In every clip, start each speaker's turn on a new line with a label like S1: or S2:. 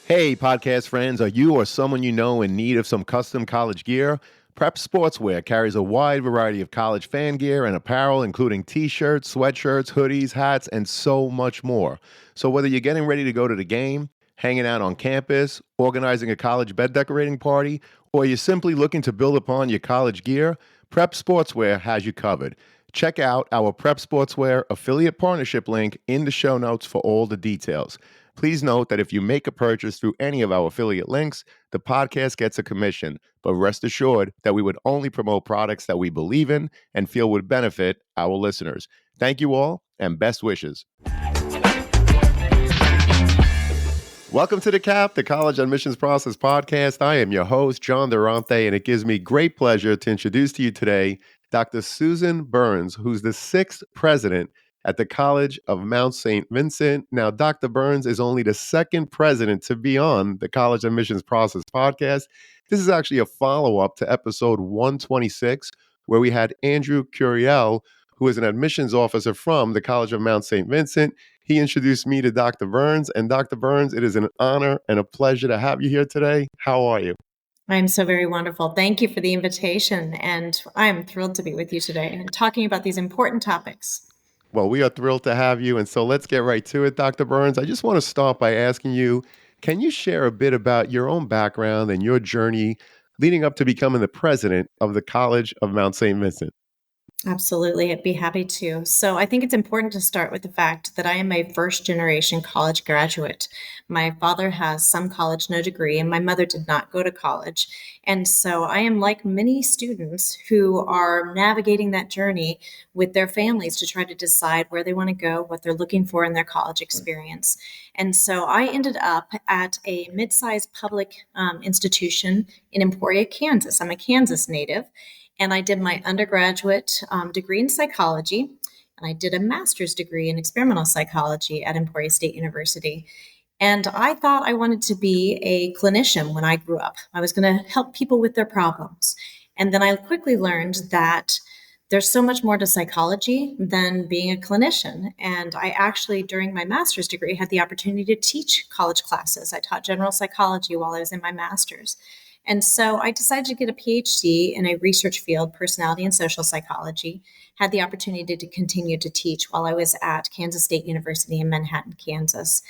S1: Hey, podcast friends, are you or someone you know in need of some custom college gear? Prep Sportswear carries a wide variety of college fan gear and apparel, including t shirts, sweatshirts, hoodies, hats, and so much more. So, whether you're getting ready to go to the game, hanging out on campus, organizing a college bed decorating party, or you're simply looking to build upon your college gear, Prep Sportswear has you covered. Check out our Prep Sportswear affiliate partnership link in the show notes for all the details. Please note that if you make a purchase through any of our affiliate links, the podcast gets a commission, but rest assured that we would only promote products that we believe in and feel would benefit our listeners. Thank you all, and best wishes. Welcome to the CAP, the College Admissions Process Podcast. I am your host, John Durante, and it gives me great pleasure to introduce to you today Dr. Susan Burns, who's the sixth president at the College of Mount St. Vincent. Now, Dr. Burns is only the second president to be on the College Admissions Process Podcast. This is actually a follow-up to episode 126, where we had Andrew Curiel, who is an admissions officer from the College of Mount St. Vincent. He introduced me to Dr. Burns. And Dr. Burns, it is an honor and a pleasure to have you here today. How are you?
S2: I'm so very wonderful. Thank you for the invitation. And I'm thrilled to be with you today and talking about these important topics.
S1: Well, we are thrilled to have you. And so let's get right to it, Dr. Burns. I just want to start by asking you, can you share a bit about your own background and your journey leading up to becoming the president of the College of Mount St. Vincent?
S2: Absolutely. I'd be happy to. So I think it's important to start with the fact that I am a first generation college graduate. My father has some college, no degree, and my mother did not go to college. And so I am like many students who are navigating that journey with their families to try to decide where they want to go, what they're looking for in their college experience. And so I ended up at a mid-sized public institution in Emporia, Kansas. I'm a Kansas native. And I did my undergraduate degree in psychology, and I did a master's degree in experimental psychology at Emporia State University. And I thought I wanted to be a clinician when I grew up. I was going to help people with their problems. And then I quickly learned that there's so much more to psychology than being a clinician. And I actually, during my master's degree, had the opportunity to teach college classes. I taught general psychology while I was in my master's. And so I decided to get a PhD in a research field, personality and social psychology, had the opportunity to continue to teach while I was at Kansas State University in Manhattan, Kansas.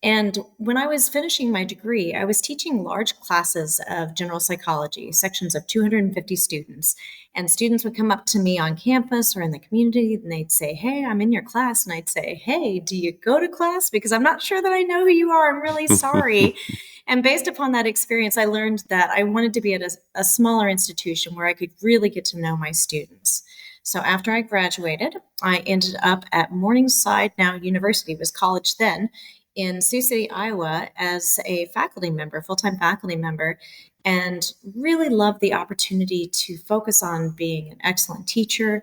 S2: And when I was finishing my degree, I was teaching large classes of general psychology, sections of 250 students. And students would come up to me on campus or in the community, and they'd say, "Hey, I'm in your class." And I'd say, "Hey, do you go to class? Because I'm not sure that I know who you are. I'm really sorry." And based upon that experience, I learned that I wanted to be at a smaller institution where I could really get to know my students. So after I graduated, I ended up at Morningside, now University, was college then, in Sioux City, Iowa, as a faculty member, full-time faculty member, and really loved the opportunity to focus on being an excellent teacher,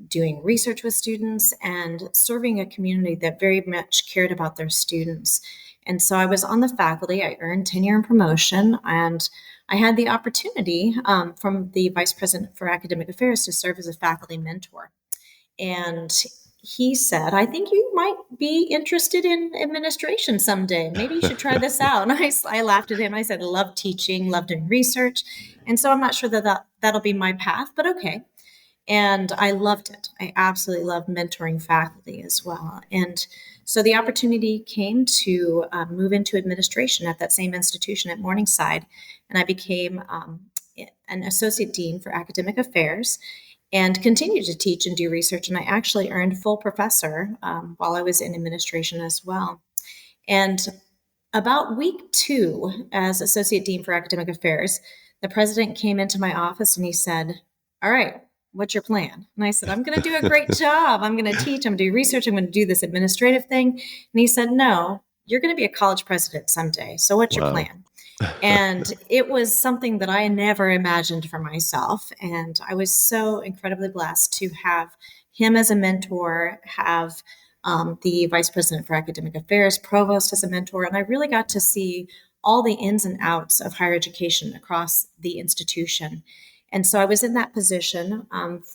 S2: doing research with students, and serving a community that very much cared about their students. And so I was on the faculty. I earned tenure and promotion, and I had the opportunity from the Vice President for Academic Affairs to serve as a faculty mentor. And he said, "I think you might be interested in administration someday. Maybe you should try this out." And I laughed at him. I said, "I love teaching, love doing research. And so I'm not sure that'll be my path, but okay." And I loved it. I absolutely loved mentoring faculty as well. And so the opportunity came to move into administration at that same institution at Morningside. And I became an associate dean for academic affairs and continued to teach and do research. And I actually earned full professor while I was in administration as well. And about week 2, as associate dean for academic affairs, the president came into my office and he said, "All right, what's your plan?" And I said, "I'm going to do a great job. I'm going to teach. I'm going to do research. I'm going to do this administrative thing." And he said, "No, you're going to be a college president someday. So what's your plan?" And it was something that I never imagined for myself. And I was so incredibly blessed to have him as a mentor, have the Vice President for Academic Affairs, Provost as a mentor. And I really got to see all the ins and outs of higher education across the institution. And so I was in that position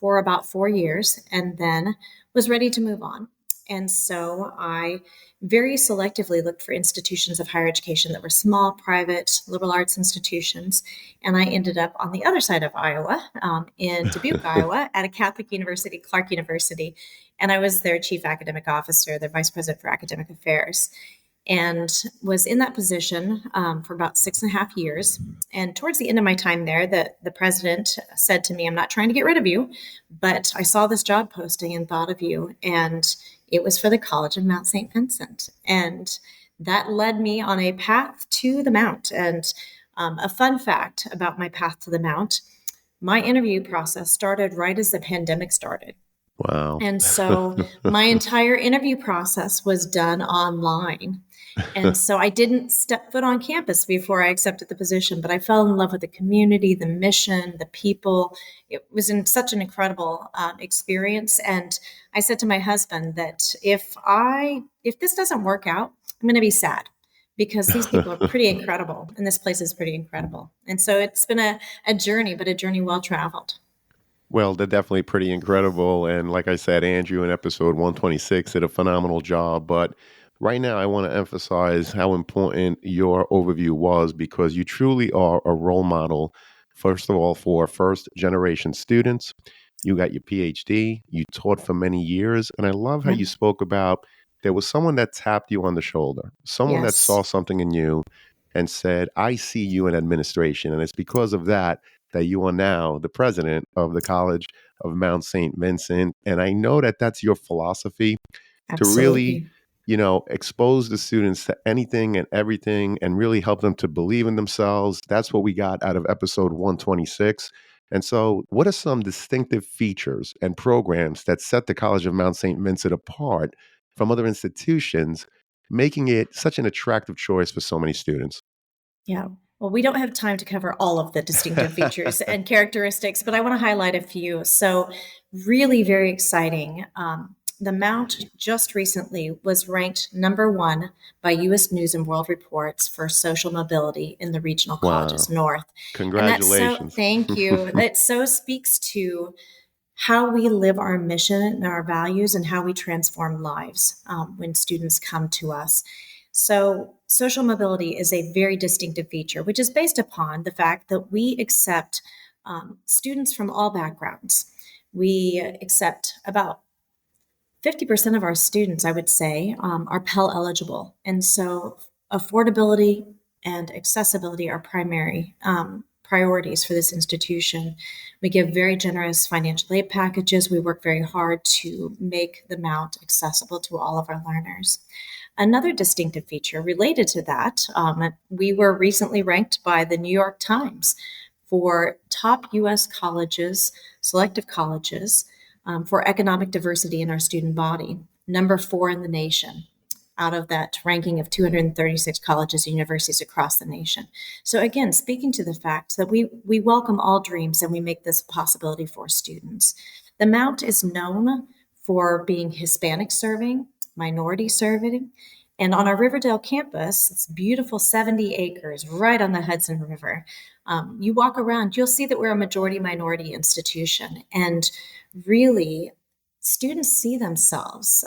S2: for about 4 years and then was ready to move on. And so I very selectively looked for institutions of higher education that were small, private, liberal arts institutions. And I ended up on the other side of Iowa, in Dubuque, Iowa, at a Catholic university, Clark University. And I was their chief academic officer, their vice president for academic affairs, and was in that position for about 6.5 years. And towards the end of my time there, the president said to me, "I'm not trying to get rid of you, but I saw this job posting and thought of you." And it was for the College of Mount St. Vincent. And that led me on a path to the Mount. And a fun fact about my path to the Mount: my interview process started right as the pandemic started.
S1: Wow.
S2: And so my entire interview process was done online. And so I didn't step foot on campus before I accepted the position, but I fell in love with the community, the mission, the people. It was such an incredible experience. And I said to my husband that if this doesn't work out, I'm going to be sad, because these people are pretty incredible and this place is pretty incredible. And so it's been a journey, but a journey well traveled.
S1: Well, they're definitely pretty incredible. And like I said, Andrew in episode 126 did a phenomenal job. But right now, I want to emphasize how important your overview was, because you truly are a role model, first of all, for first generation students. You got your PhD, you taught for many years. And I love how
S2: Yeah.
S1: you spoke about there was someone that tapped you on the shoulder, someone that
S2: Yes,
S1: saw something in you and said, I see you in administration. And it's because of that you are now the president of the College of Mount St. Vincent. And I know that that's your philosophy to really,
S2: absolutely.
S1: expose the students to anything and everything and really help them to believe in themselves. That's what we got out of episode 126. And so, what are some distinctive features and programs that set the College of Mount St. Vincent apart from other institutions, making it such an attractive choice for so many students?
S2: Yeah. Well, we don't have time to cover all of the distinctive features and characteristics, but I want to highlight a few. So, really very exciting. The Mount just recently was ranked #1 by US News and World Reports for social mobility in the regional colleges
S1: Wow.
S2: north. And that's so,
S1: Congratulations.
S2: thank you. That so speaks to how we live our mission and our values and how we transform lives when students come to us. So, social mobility is a very distinctive feature, which is based upon the fact that we accept students from all backgrounds. We accept about 50% of our students, I would say, are Pell eligible. And so affordability and accessibility are primary priorities for this institution. We give very generous financial aid packages. We work very hard to make the Mount accessible to all of our learners. Another distinctive feature related to that, we were recently ranked by the New York Times for top US colleges, selective colleges, for economic diversity in our student body, #4 in the nation out of that ranking of 236 colleges and universities across the nation. So again, speaking to the fact that we welcome all dreams and we make this a possibility for students. The Mount is known for being Hispanic serving, minority serving, and on our Riverdale campus, it's beautiful 70 acres right on the Hudson River. You walk around, you'll see that we're a majority minority institution. And really, students see themselves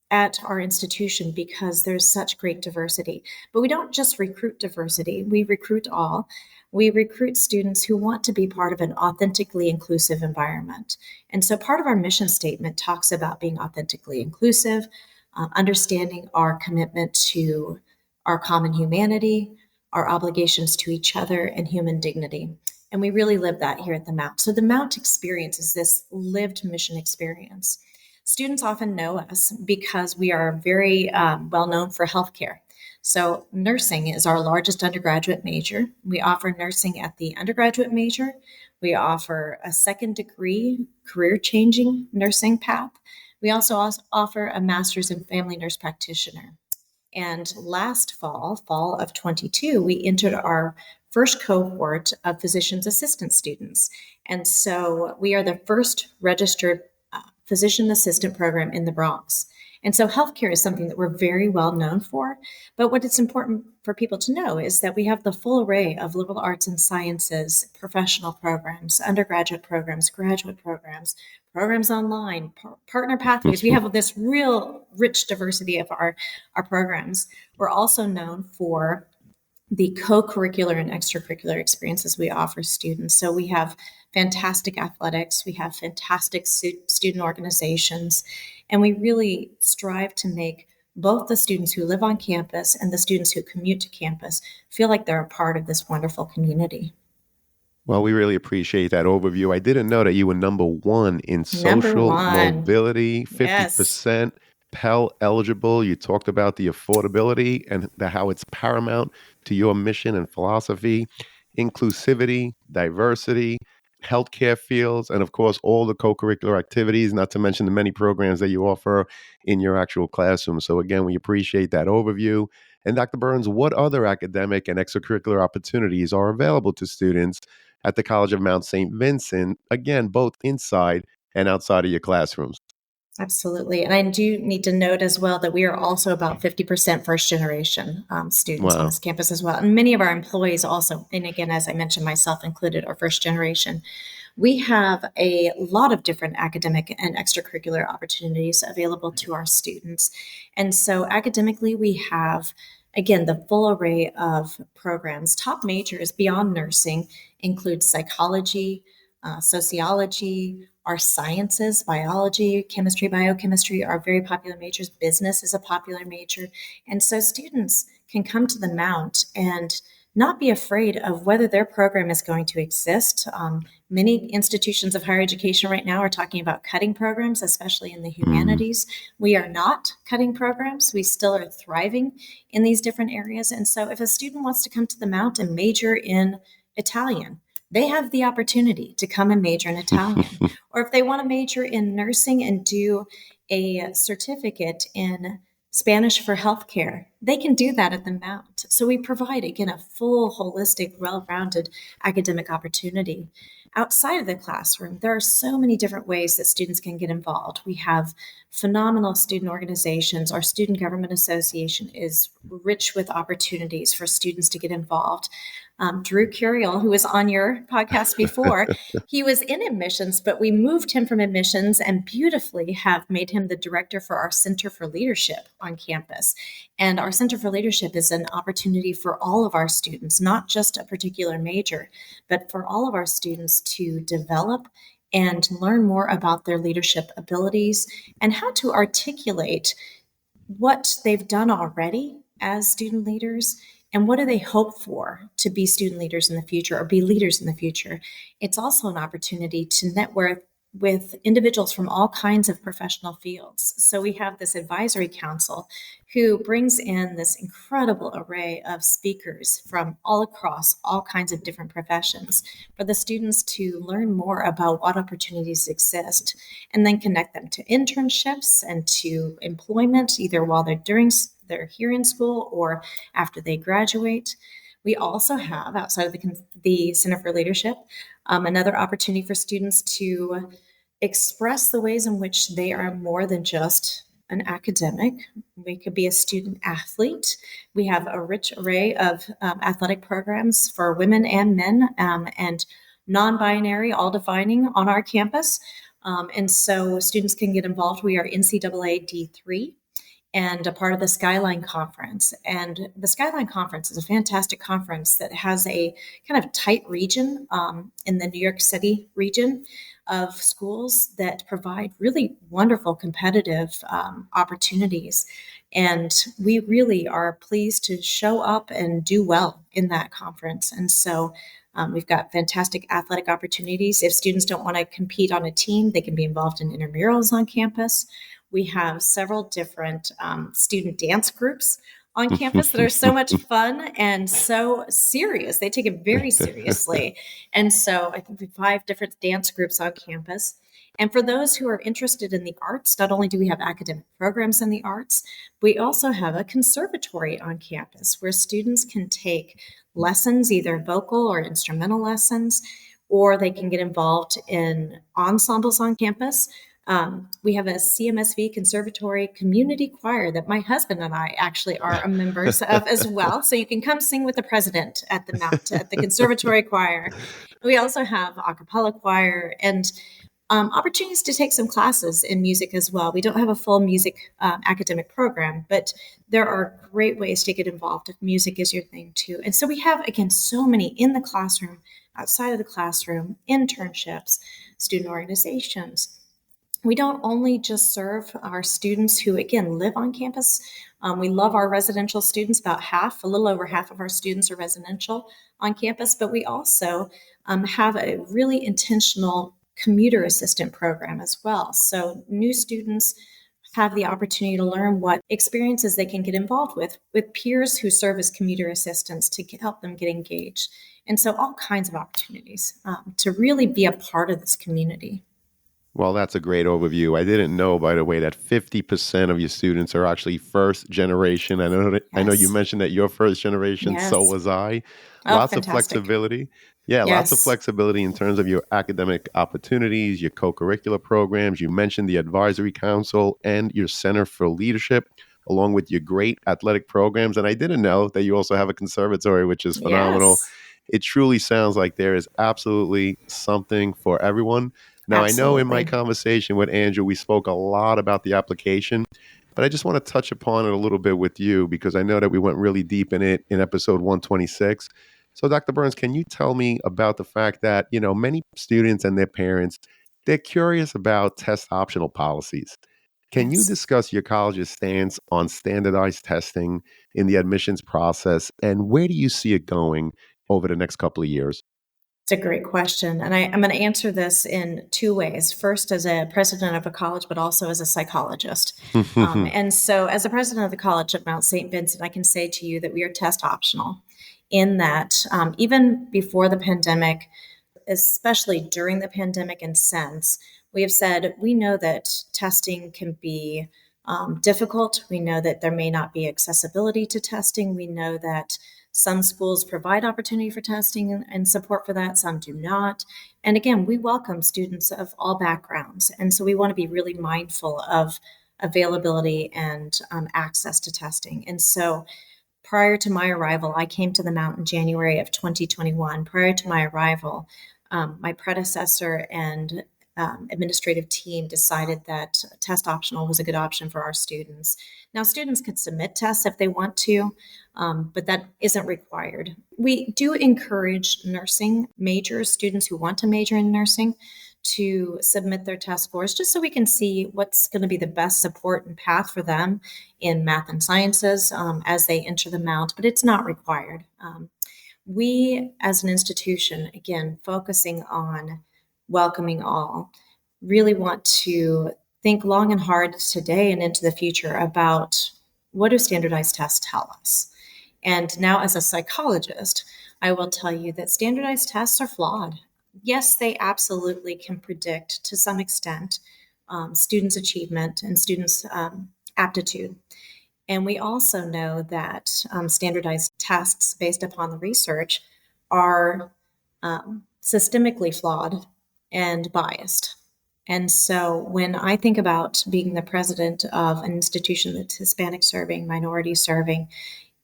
S2: at our institution because there's such great diversity. But we don't just recruit diversity, we recruit all. We recruit students who want to be part of an authentically inclusive environment. And so part of our mission statement talks about being authentically inclusive, understanding our commitment to our common humanity, our obligations to each other, and human dignity. And we really live that here at the Mount. So the Mount experience is this lived mission experience. Students often know us because we are very well known for healthcare. So nursing is our largest undergraduate major. We offer nursing at the undergraduate major. We offer a second degree career changing nursing path. We also offer a master's in family nurse practitioner. And last fall of 22, we entered our first cohort of physician's assistant students. And so we are the first registered physician assistant program in the Bronx. And so healthcare is something that we're very well known for. But what it's important for people to know is that we have the full array of liberal arts and sciences, professional programs, undergraduate programs, graduate programs, programs online, partner pathways. We have this real rich diversity of our programs. We're also known for the co-curricular and extracurricular experiences we offer students. So we have fantastic athletics, we have fantastic student organizations, and we really strive to make both the students who live on campus and the students who commute to campus feel like they're a part of this wonderful community.
S1: Well, we really appreciate that overview. I didn't know that you were number one in
S2: Number
S1: social
S2: one.
S1: mobility,
S2: Yes,
S1: 50% Pell eligible. You talked about the affordability and how it's paramount to your mission and philosophy, inclusivity, diversity, healthcare fields, and of course, all the co curricular activities, not to mention the many programs that you offer in your actual classroom. So, again, we appreciate that overview. And Dr. Burns, what other academic and extracurricular opportunities are available to students at the College of Mount St. Vincent, again, both inside and outside of your classrooms?
S2: absolutely. And I do need to note as well that we are also about 50% first generation students on
S1: Wow.
S2: this campus as well. And many of our employees also, and again, as I mentioned, myself included, are first generation. We have a lot of different academic and extracurricular opportunities available to our students. And so academically, we have, again, the full array of programs. Top majors beyond nursing include psychology, sociology, our sciences, biology, chemistry, biochemistry are very popular majors. Business is a popular major. And so students can come to the Mount and not be afraid of whether their program is going to exist. Many institutions of higher education right now are talking about cutting programs, especially in the
S1: Mm.
S2: humanities. We are not cutting programs. We still are thriving in these different areas. And so if a student wants to come to the Mount and major in Italian, they have the opportunity to come and major in Italian. Or if they want to major in nursing and do a certificate in Spanish for healthcare, they can do that at the Mount. So we provide, again, a full, holistic, well rounded academic opportunity. Outside of the classroom, there are so many different ways that students can get involved. We have phenomenal student organizations. Our Student Government Association is rich with opportunities for students to get involved. Drew Curiel, who was on your podcast before, he was in admissions, but we moved him from admissions and beautifully have made him the director for our Center for Leadership on campus. And our Center for Leadership is an opportunity for all of our students, not just a particular major, but for all of our students to develop and learn more about their leadership abilities and how to articulate what they've done already as student leaders and what do they hope for to be student leaders in the future or be leaders in the future. It's also an opportunity to network with individuals from all kinds of professional fields. So we have this advisory council who brings in this incredible array of speakers from all across all kinds of different professions for the students to learn more about what opportunities exist and then connect them to internships and to employment, either while they're here in school or after they graduate. We also have, outside of the Center for Leadership, another opportunity for students to express the ways in which they are more than just an academic. We could be a student athlete. We have a rich array of athletic programs for women and men and non binary, all defining on our campus. And so students can get involved. We are NCAA D3 and a part of the Skyline Conference. And the Skyline Conference is a fantastic conference that has a kind of tight region in the New York City region of schools that provide really wonderful competitive opportunities. And we really are pleased to show up and do well in that conference. And so we've got fantastic athletic opportunities. If students don't want to compete on a team, they can be involved in intramurals on campus. We have several different student dance groups on campus that are so much fun and so serious. They take it very seriously. And so I think we have 5 different dance groups on campus. And for those who are interested in the arts, not only do we have academic programs in the arts, we also have a conservatory on campus where students can take lessons, either vocal or instrumental lessons, or they can get involved in ensembles on campus. We have a CMSV Conservatory Community Choir that my husband and I actually are members of as well. So you can come sing with the president at the Mount at the Conservatory Choir. We also have a cappella choir and opportunities to take some classes in music as well. We don't have a full music academic program, but there are great ways to get involved if music is your thing too. And so we have, again, so many in the classroom, outside of the classroom, internships, student organizations. We don't only just serve our students who, again, live on campus. We love our residential students. About half, a little over half of our students are residential on campus, but we also have a really intentional commuter assistant program as well. So new students have the opportunity to learn what experiences they can get involved with peers who serve as commuter assistants to help them get engaged. And so all kinds of opportunities to really be a part of this community.
S1: Well, that's a great overview. I didn't know, by the way, that 50% of your students are actually first generation. I know you
S2: Yes.
S1: mentioned that you're first generation, so
S2: Yes.
S1: was I.
S2: Oh,
S1: Lots of
S2: fantastic.
S1: flexibility. Yeah, lots of
S2: Yes.
S1: flexibility in terms of your academic opportunities, your co-curricular programs. You mentioned the advisory council and your center for leadership, along with your great athletic programs. And I didn't know that you also have a conservatory, which is phenomenal.
S2: Yes.
S1: It truly sounds like there is absolutely something for everyone. Now, I know in my
S2: Absolutely.
S1: conversation with Andrew, we spoke a lot about the application, but I just want to touch upon it a little bit with you because I know that we went really deep in it in episode 126. So, Dr. Burns, can you tell me about the fact that, many students and their parents, they're curious about test optional policies. Can you
S2: Yes.
S1: discuss your college's stance on standardized testing in the admissions process and where do you see it going over the next couple of years?
S2: It's a great question. And I'm going to answer this in two ways. First, as a president of a college, but also as a psychologist. And so, as a president of the college at Mount St. Vincent, I can say to you that we are test optional in that even before the pandemic, especially during the pandemic and since, we have said we know that testing can be difficult. We know that there may not be accessibility to testing. We know that some schools provide opportunity for testing and support for that, some do not. And again, we welcome students of all backgrounds. And so we want to be really mindful of availability and access to testing. And so prior to my arrival, I came to the Mount in January of 2021. Prior to my arrival, my predecessor and administrative team decided that test optional was a good option for our students. Now, students can submit tests if they want to, but that isn't required. We do encourage nursing majors, students who want to major in nursing, to submit their test scores just so we can see what's going to be the best support and path for them in math and sciences as they enter the Mount, but it's not required. We, as an institution, again, focusing on welcoming all, really want to think long and hard today and into the future about what do standardized tests tell us. And now, as a psychologist, I will tell you that standardized tests are flawed. Yes, they absolutely can predict to some extent students' achievement and students' aptitude. And we also know that standardized tests based upon the research are systemically flawed and biased. And so when I think about being the president of an institution that's Hispanic serving, minority serving,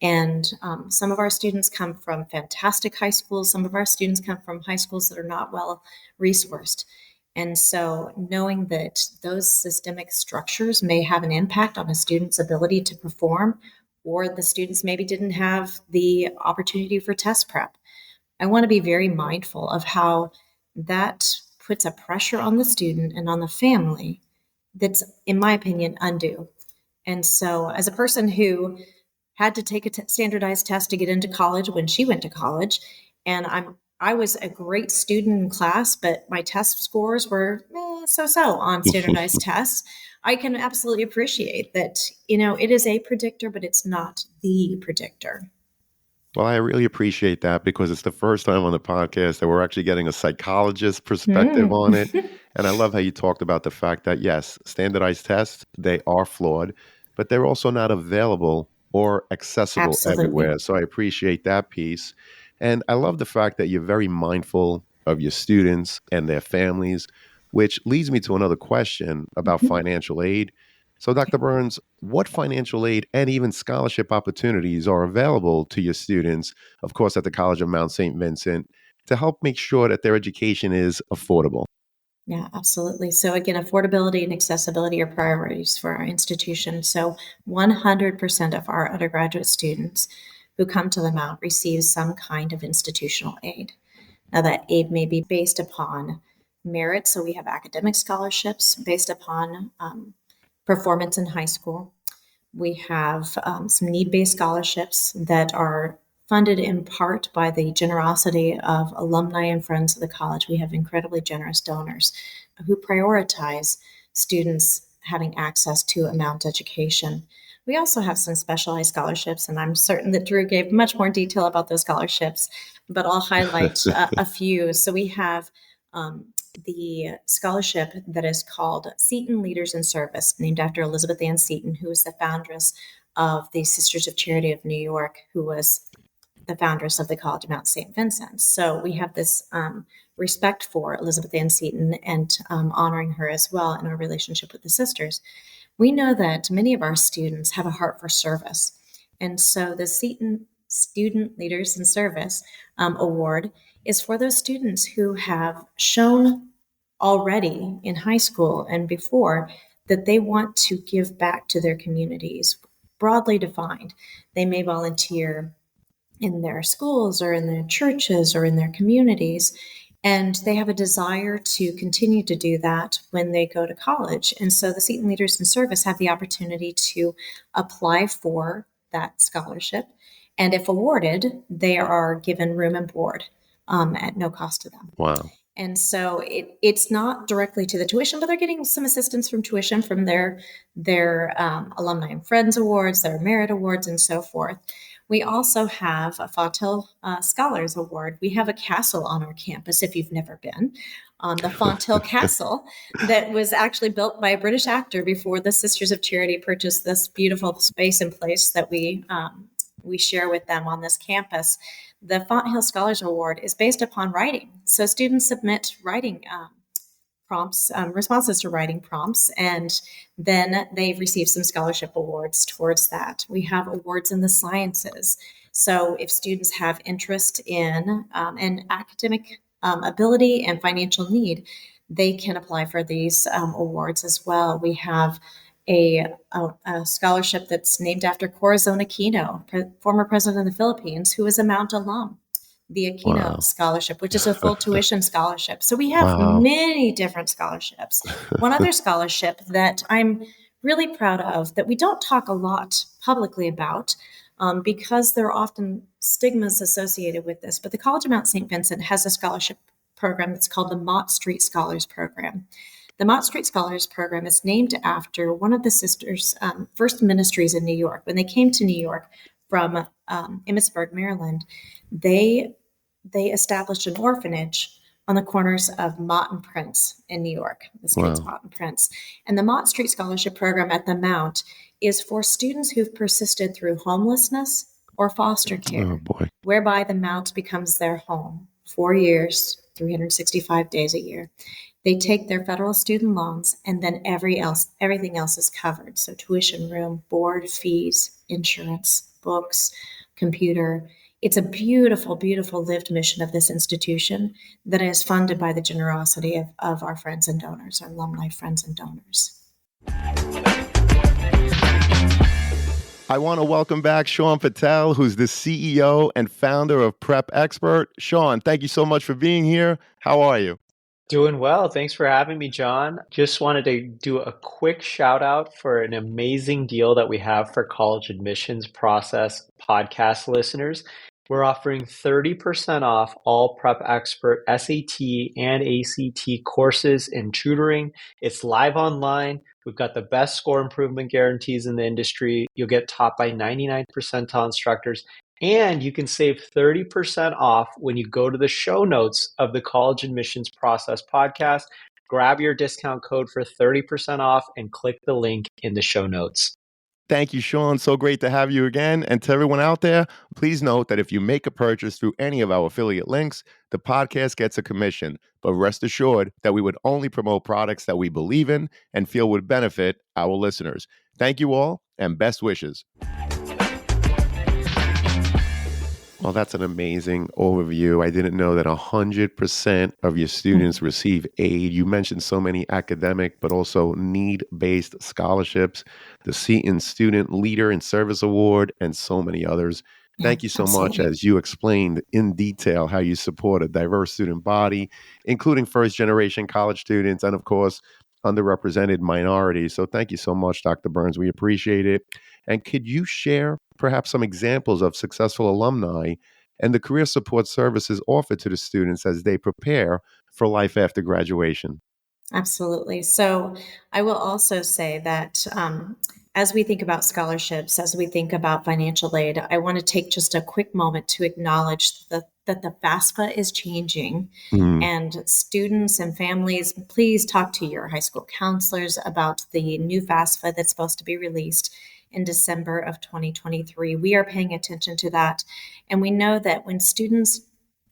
S2: and some of our students come from fantastic high schools. Some of our students come from high schools that are not well resourced. And so, knowing that those systemic structures may have an impact on a student's ability to perform, or the students maybe didn't have the opportunity for test prep, I want to be very mindful of how that puts a pressure on the student and on the family that's, in my opinion, undue. And so, as a person who had to take a standardized test to get into college when she went to college, and I was a great student in class, but my test scores were so on standardized tests. I can absolutely appreciate that. It is a predictor, but it's not the predictor.
S1: Well, I really appreciate that because it's the first time on the podcast that we're actually getting a psychologist perspective
S2: Hmm.
S1: on it. And I love how you talked about the fact that, yes, standardized tests, they are flawed, but they're also not available or accessible
S2: Absolutely.
S1: everywhere. So I appreciate that piece. And I love the fact that you're very mindful of your students and their families, which leads me to another question about
S2: Mhm.
S1: financial aid. So, Dr. Burns, what financial aid and even scholarship opportunities are available to your students, of course, at the College of Mount St. Vincent, to help make sure that their education is affordable?
S2: Yeah, absolutely. So again, affordability and accessibility are priorities for our institution. So 100% of our undergraduate students who come to the Mount receive some kind of institutional aid. Now, that aid may be based upon merit. So we have academic scholarships based upon performance in high school. We have some need based scholarships that are funded in part by the generosity of alumni and friends of the college. We have incredibly generous donors who prioritize students having access to a Mount education. We also have some specialized scholarships, and I'm certain that Drew gave much more detail about those scholarships, but I'll highlight a few. So we have um, the scholarship that is called Seton Leaders in Service, named after Elizabeth Ann Seton, who was the foundress of the Sisters of Charity of New York, who was the foundress of the College of Mount St. Vincent. So we have this respect for Elizabeth Ann Seton and honoring her as well in our relationship with the sisters. We know that many of our students have a heart for service. And so the Seton Student Leaders in Service Award is for those students who have shown already in high school and before that they want to give back to their communities, broadly defined. They may volunteer in their schools or in their churches or in their communities. And they have a desire to continue to do that when they go to college. And so the Seton Leaders in Service have the opportunity to apply for that scholarship. And if awarded, they are given room and board at no cost to them.
S1: Wow.
S2: And so it's not directly to the tuition, but they're getting some assistance from tuition from their alumni and friends awards, their merit awards, and so forth. We also have a Fontel Scholars Award. We have a castle on our campus, if you've never been, the Fontel Castle, that was actually built by a British actor before the Sisters of Charity purchased this beautiful space and place that we share with them on this campus. The Font Hill Scholars Award is based upon writing. So students submit writing prompts, responses to writing prompts, and then they receive some scholarship awards towards that. We have awards in the sciences. So if students have interest in an academic ability and financial need, they can apply for these awards as well. We have a scholarship that's named after Corazon Aquino, former president of the Philippines, who is a Mount alum, the Aquino
S1: Wow.
S2: Scholarship, which is a full tuition scholarship. So we have
S1: Wow.
S2: many different scholarships. One other scholarship that I'm really proud of that we don't talk a lot publicly about because there are often stigmas associated with this, but the College of Mount St. Vincent has a scholarship program that's called the Mott Street Scholars Program. The Mott Street Scholars Program is named after one of the sisters' first ministries in New York. When they came to New York from Emmitsburg, Maryland, they established an orphanage on the corners of Mott and Prince in New York, the streets
S1: Wow.
S2: Mott and Prince. And the Mott Street Scholarship Program at the Mount is for students who've persisted through homelessness or foster
S1: Oh
S2: care,
S1: boy.
S2: whereby the Mount becomes their home 4 years, 365 days a year. They take their federal student loans, and then everything else is covered. So tuition, room, board, fees, insurance, books, computer. It's a beautiful, beautiful lived mission of this institution that is funded by the generosity of our friends and donors, our alumni friends and donors.
S1: I want to welcome back Sean Patel, who's the CEO and founder of Prep Expert. Sean, thank you so much for being here. How are you?
S3: Doing well. Thanks for having me, John. Just wanted to do a quick shout out for an amazing deal that we have for college admissions process podcast listeners. We're offering 30% off all Prep Expert SAT and ACT courses and tutoring. It's live online. We've got the best score improvement guarantees in the industry. You'll get taught by 99 percentile instructors. And you can save 30% off when you go to the show notes of the College Admissions Process podcast. Grab your discount code for 30% off and click the link in the show notes.
S1: Thank you, Sean. So great to have you again. And to everyone out there, please note that if you make a purchase through any of our affiliate links, the podcast gets a commission. But rest assured that we would only promote products that we believe in and feel would benefit our listeners. Thank you all and best wishes. Well, that's an amazing overview. I didn't know that 100% of your students receive aid. You mentioned so many academic, but also need-based scholarships, the Seton Student Leader in Service Award, and so many others.
S2: Yeah,
S1: Thank you so much
S2: absolutely.
S1: as you explained in detail how you support a diverse student body, including first-generation college students and, of course, underrepresented minorities. So thank you so much, Dr. Burns. We appreciate it. And could you share perhaps some examples of successful alumni and the career support services offered to the students as they prepare for life after graduation?
S2: Absolutely. So I will also say that as we think about scholarships, as we think about financial aid, I want to take just a quick moment to acknowledge that the FAFSA is changing.
S1: Mm,
S2: And students and families, please talk to your high school counselors about the new FAFSA that's supposed to be released in December of 2023. We are paying attention to that. And we know that when students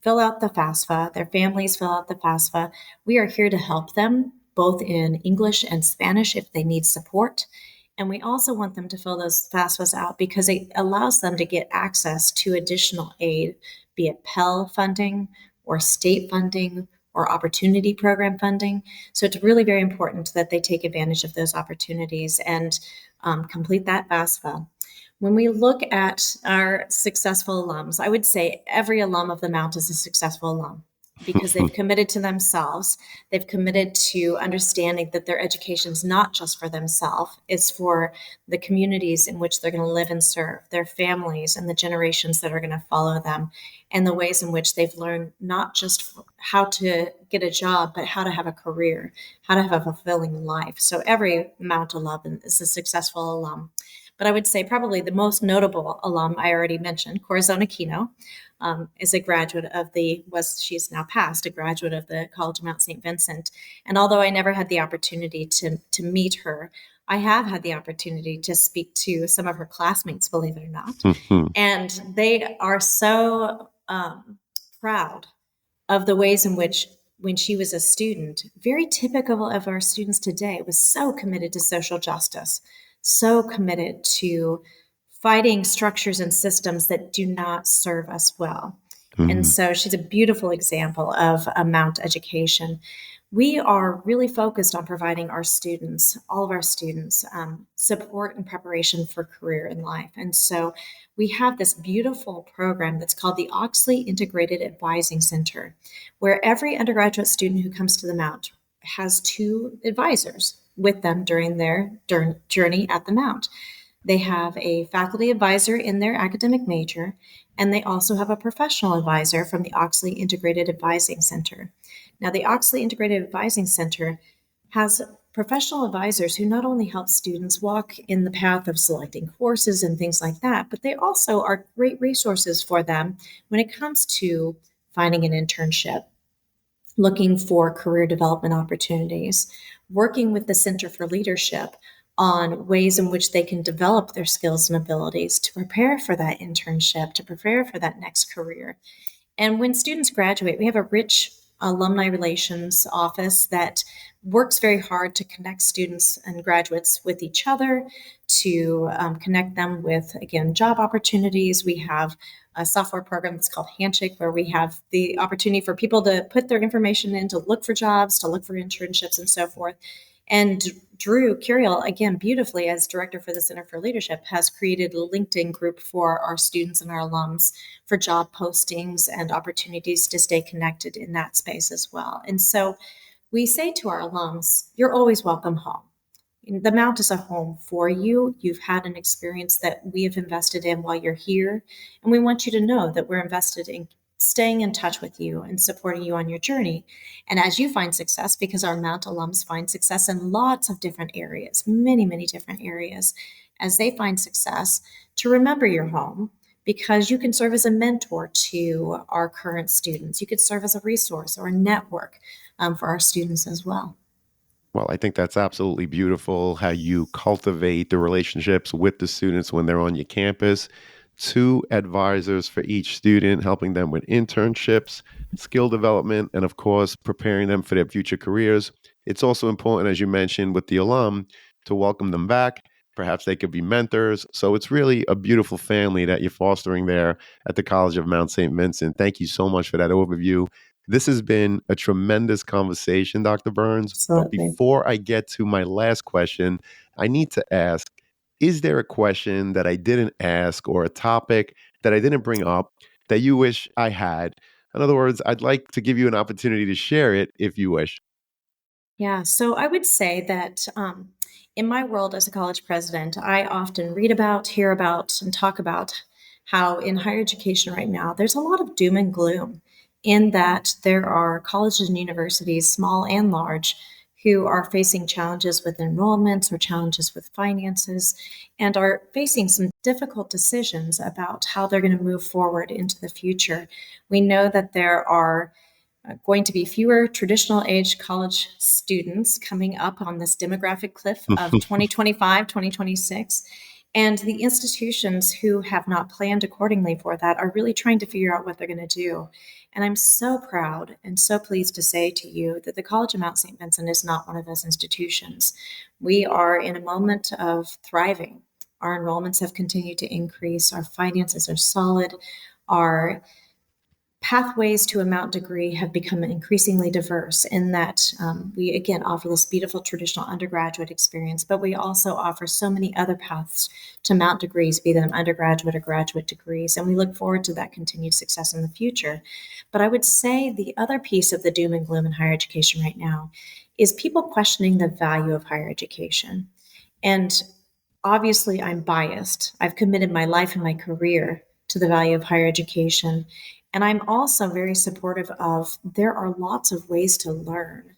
S2: fill out the FAFSA, their families fill out the FAFSA, we are here to help them both in English and Spanish if they need support. And we also want them to fill those FAFSAs out because it allows them to get access to additional aid, be it Pell funding or state funding or opportunity program funding. So it's really very important that they take advantage of those opportunities and complete that FAFSA. When we look at our successful alums, I would say every alum of the Mount is a successful alum because they've committed to themselves. They've committed to understanding that their education is not just for themselves, it's for the communities in which they're going to live and serve, their families, and the generations that are going to follow them, and the ways in which they've learned not just how to get a job, but how to have a career, how to have a fulfilling life. So every Mount alum is a successful alum. But I would say probably the most notable alum I already mentioned, Corazon Aquino, is a graduate of she's now passed, a graduate of the College of Mount St. Vincent. And although I never had the opportunity to meet her, I have had the opportunity to speak to some of her classmates, believe it or not. And they are so proud of the ways in which, when she was a student, very typical of our students today, was so committed to social justice, so committed to fighting structures and systems that do not serve us well. And
S1: mm,
S2: so she's a beautiful example of a Mount education. We are really focused on providing our students, all of our students, support and preparation for career in life. And so we have this beautiful program that's called the Oxley Integrated Advising Center, where every undergraduate student who comes to the Mount has two advisors with them during their journey at the Mount. They have a faculty advisor in their academic major, and they also have a professional advisor from the Oxley Integrated Advising Center. Now, the Oxley Integrated Advising Center has professional advisors who not only help students walk in the path of selecting courses and things like that, but they also are great resources for them when it comes to finding an internship, looking for career development opportunities, working with the Center for Leadership on ways in which they can develop their skills and abilities to prepare for that internship, to prepare for that next career. And when students graduate, we have a rich alumni relations office that works very hard to connect students and graduates with each other, to connect them with, again, job opportunities. We have a software program that's called Handshake, where we have the opportunity for people to put their information in to look for jobs, to look for internships, and so forth. And Drew Curiel, again, beautifully, as director for the Center for Leadership, has created a LinkedIn group for our students and our alums for job postings and opportunities to stay connected in that space as well. And so we say to our alums, you're always welcome home. The Mount is a home for you. You've had an experience that we have invested in while you're here. And we want you to know that we're invested in staying in touch with you and supporting you on your journey. And as you find success, because our Mount alums find success in lots of different areas, many, many different areas, as they find success, to remember your home, because you can serve as a mentor to our current students. You could serve as a resource or a network for our students as well.
S1: Well, I think that's absolutely beautiful how you cultivate the relationships with the students when they're on your campus. Two advisors for each student, helping them with internships, skill development, and of course, preparing them for their future careers. It's also important, as you mentioned, with the alum to welcome them back. Perhaps they could be mentors. So it's really a beautiful family that you're fostering there at the College of Mount St. Vincent. Thank you so much for that overview. This has been a tremendous conversation, Dr. Burns. But
S2: Absolutely.
S1: before I get to my last question, I need to ask, is there a question that I didn't ask or a topic that I didn't bring up that you wish I had? In other words, I'd like to give you an opportunity to share it if you wish.
S2: Yeah, so I would say that in my world as a college president, I often read about, hear about, and talk about how in higher education right now, there's a lot of doom and gloom in that there are colleges and universities, small and large, who are facing challenges with enrollments or challenges with finances and are facing some difficult decisions about how they're going to move forward into the future. We know that there are going to be fewer traditional age college students coming up on this demographic cliff of 2025, 2026. And the institutions who have not planned accordingly for that are really trying to figure out what they're going to do. And I'm so proud and so pleased to say to you that the College of Mount St. Vincent is not one of those institutions. We are in a moment of thriving. Our enrollments have continued to increase, our finances are solid, our pathways to a Mount degree have become increasingly diverse in that we again offer this beautiful traditional undergraduate experience, but we also offer so many other paths to Mount degrees, be them undergraduate or graduate degrees, and we look forward to that continued success in the future. But I would say the other piece of the doom and gloom in higher education right now is people questioning the value of higher education. And obviously, I'm biased. I've committed my life and my career to the value of higher education. And I'm also very supportive of there are lots of ways to learn.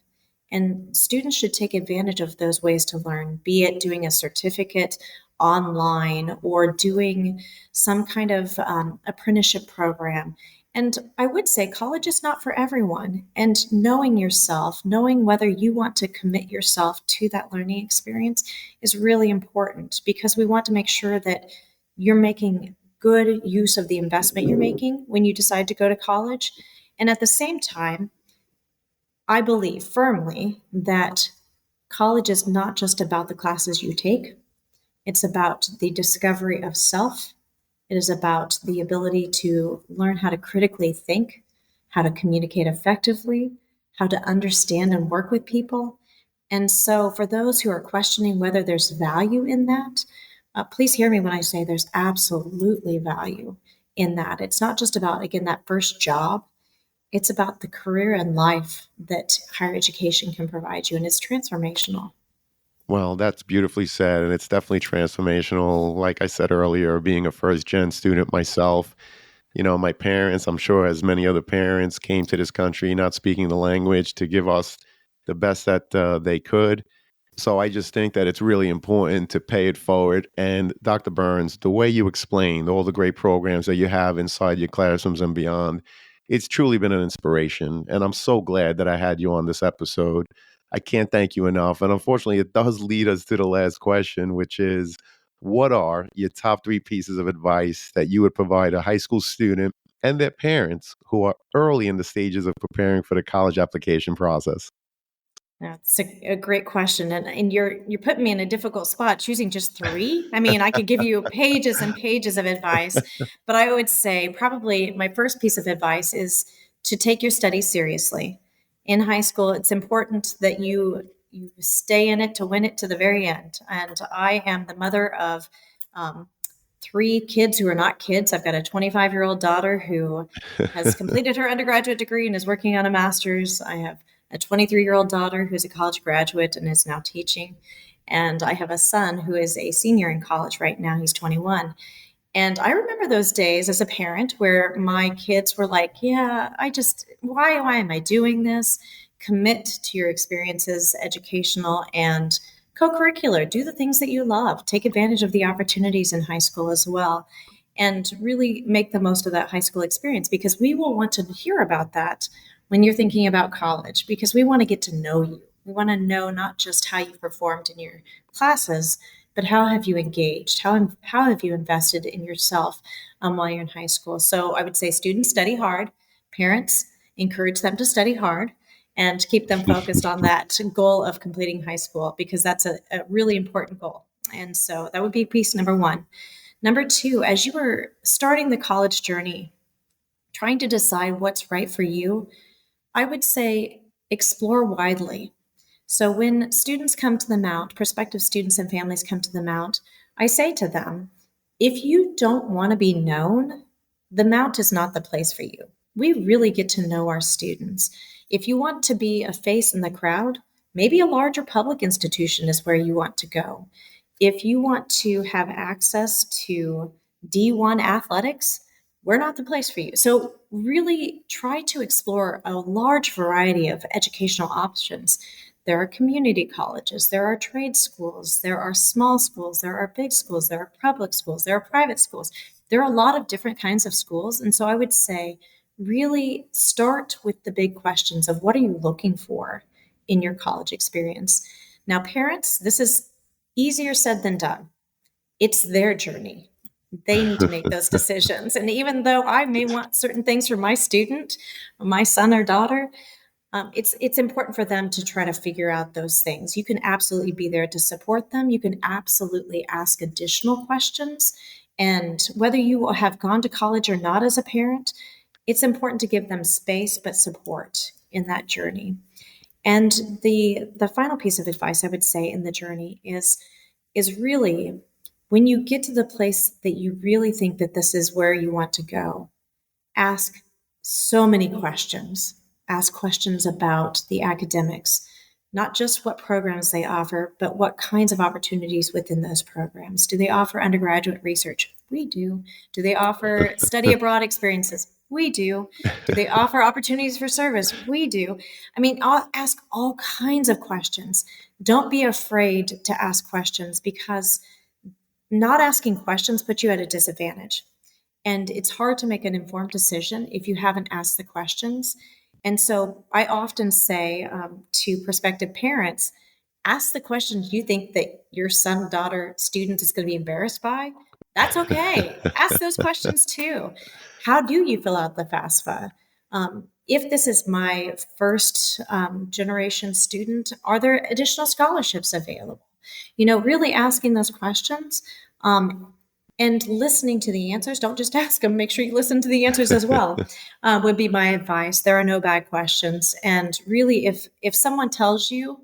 S2: And students should take advantage of those ways to learn, be it doing a certificate online or doing some kind of apprenticeship program. And I would say college is not for everyone. And knowing yourself, knowing whether you want to commit yourself to that learning experience is really important because we want to make sure that you're making good use of the investment you're making when you decide to go to college. And at the same time, I believe firmly that college is not just about the classes you take, it's about the discovery of self. It is about the ability to learn how to critically think, how to communicate effectively, how to understand and work with people. And so, for those who are questioning whether there's value in that, please hear me when I say there's absolutely value in that. It's not just about, again, that first job, it's about the career and life that higher education can provide you, and it's transformational.
S1: Well, that's beautifully said. And it's definitely transformational. Like I said earlier, being a first gen student myself, you know, my parents, I'm sure as many other parents, came to this country not speaking the language to give us the best that they could. So I just think that it's really important to pay it forward. And Dr. Burns, the way you explained all the great programs that you have inside your classrooms and beyond, it's truly been an inspiration. And I'm so glad that I had you on this episode. I can't thank you enough. And unfortunately, it does lead us to the last question, which is what are your top three pieces of advice that you would provide a high school student and their parents who are early in the stages of preparing for the college application process?
S2: That's a great question, and you're putting me in a difficult spot choosing just three. I mean, I could give you pages and pages of advice, but I would say probably my first piece of advice is to take your studies seriously. In high school, it's important that you stay in it to win it to the very end. And I am the mother of um, three kids who are not kids. I've got a 25-year-old daughter who has completed her undergraduate degree and is working on a master's. I have a 23-year-old daughter who's a college graduate and is now teaching. And I have a son who is a senior in college right now. He's 21. And I remember those days as a parent where my kids were like, yeah, why am I doing this? Commit to your experiences, educational and co-curricular. Do the things that you love. Take advantage of the opportunities in high school as well. And really make the most of that high school experience because we will want to hear about that when you're thinking about college because we want to get to know you. We want to know not just how you performed in your classes, but how have you engaged? How have you invested in yourself while you're in high school? So I would say students study hard, parents encourage them to study hard, and keep them focused on that goal of completing high school, because that's a really important goal. And so that would be piece number one. Number two, as you were starting the college journey, trying to decide what's right for you, I would say explore widely. So when students come to the Mount, prospective students and families come to the Mount, I say to them, if you don't want to be known, the Mount is not the place for you. We really get to know our students. If you want to be a face in the crowd, maybe a larger public institution is where you want to go. If you want to have access to D1 athletics, we're not the place for you. So really try to explore a large variety of educational options. There are community colleges, there are trade schools, there are small schools, there are big schools, there are public schools, there are private schools. There are a lot of different kinds of schools. And so I would say really start with the big questions of what are you looking for in your college experience? Now, parents, this is easier said than done. It's their journey. They need to make those decisions. And even though I may want certain things for my student, my son or daughter, it's important for them to try to figure out those things. You can absolutely be there to support them. You can absolutely ask additional questions. And whether you have gone to college or not as a parent, it's important to give them space but support in that journey. And the final piece of advice I would say in the journey is really when you get to the place that you really think that this is where you want to go, ask so many questions. Ask questions about the academics, not just what programs they offer, but what kinds of opportunities within those programs. Do they offer undergraduate research? We do. Do they offer study abroad experiences? We do. Do they offer opportunities for service? We do. I mean, I'll ask all kinds of questions. Don't be afraid to ask questions, because not asking questions puts you at a disadvantage. And it's hard to make an informed decision if you haven't asked the questions. And so I often say to prospective parents, ask the questions you think that your son, daughter, student is going to be embarrassed by. That's okay. Ask those questions too. How do you fill out the FAFSA? If this is my first generation student, are there additional scholarships available? Really asking those questions. And listening to the answers. Don't just ask them. Make sure you listen to the answers as well. Would be my advice. There are no bad questions. And really, if someone tells you,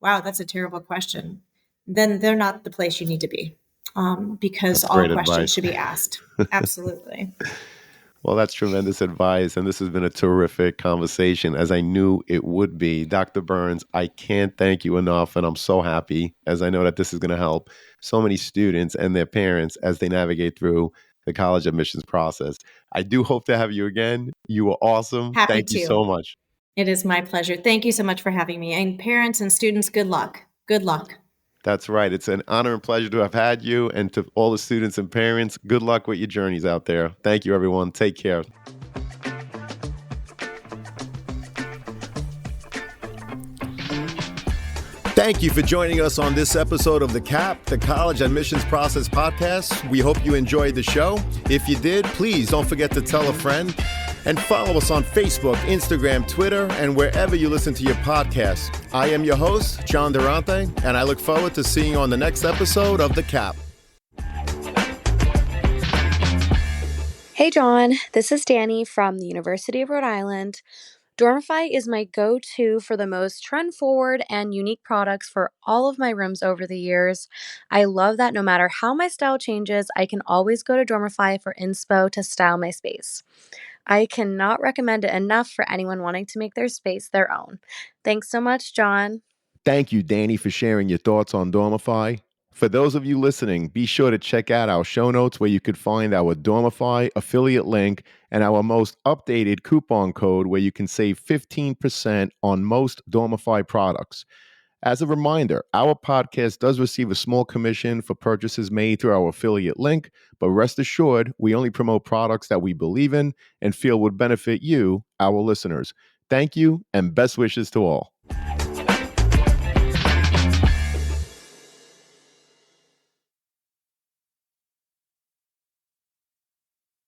S2: "Wow, that's a terrible question," then they're not the place you need to be, because
S1: That's
S2: all
S1: great
S2: questions
S1: advice.
S2: should be asked. Absolutely.
S1: Well, that's tremendous advice. And this has been a terrific conversation, as I knew it would be. Dr. Burns, I can't thank you enough. And I'm so happy, as I know that this is going to help so many students and their parents as they navigate through the college admissions process. I do hope to have you again. You were awesome.
S2: Happy
S1: Thank you
S2: to.
S1: so much.
S2: It is my pleasure. Thank you so much for having me. And parents and students, good luck. Good luck.
S1: That's right. It's an honor and pleasure to have had you. And to all the students and parents, good luck with your journeys out there. Thank you, everyone. Take care. Thank you for joining us on this episode of the CAP, the College Admissions Process Podcast. We hope you enjoyed the show. If you did, please don't forget to tell a friend and follow us on Facebook, Instagram, Twitter, and wherever you listen to your podcasts. I am your host, John Durante, and I look forward to seeing you on the next episode of the CAP.
S4: Hey John, this is Danny from the University of Rhode Island. Dormify is my go-to for the most trend-forward and unique products for all of my rooms over the years. I love that no matter how my style changes, I can always go to Dormify for inspo to style my space. I cannot recommend it enough for anyone wanting to make their space their own. Thanks so much, John.
S1: Thank you, Danny, for sharing your thoughts on Dormify. For those of you listening, be sure to check out our show notes where you could find our Dormify affiliate link and our most updated coupon code where you can save 15% on most Dormify products. As a reminder, our podcast does receive a small commission for purchases made through our affiliate link, but rest assured, we only promote products that we believe in and feel would benefit you, our listeners. Thank you, and best wishes to all.